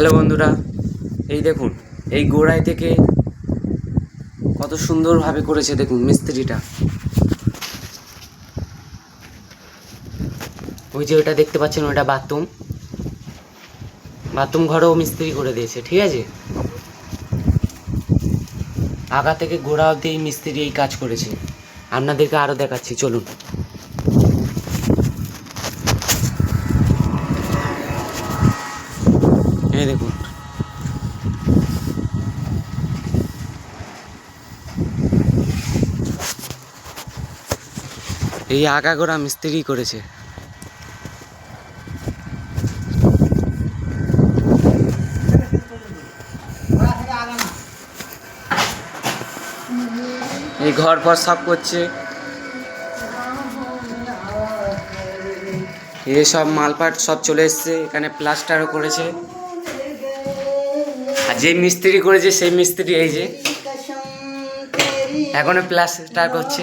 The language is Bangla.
হ্যালো বন্ধুরা, এই দেখুন এই গোড়ায় থেকে কত সুন্দরভাবে করেছে। দেখুন মিস্ত্রিটা, ওই যে ওটা দেখতে পাচ্ছেন, ওটা বাথরুম ঘরেও মিস্ত্রি করে দিয়েছে। ঠিক আছে, আগা থেকে গোড়া অবধি এই মিস্ত্রি এই কাজ করেছে। আপনাদেরকে আরও দেখাচ্ছি, চলুন। এই দেখুন, এই আগাগোড়া মিস্ত্রি করেছে। এই ঘর ফর সব করছে, সব মালপাট সব চলে এসছে। এখানে প্লাস্টারও করেছে। আর যে মিস্ত্রি করেছে সেই মিস্ত্রি এই যে এখনো প্লাস্টার করছে।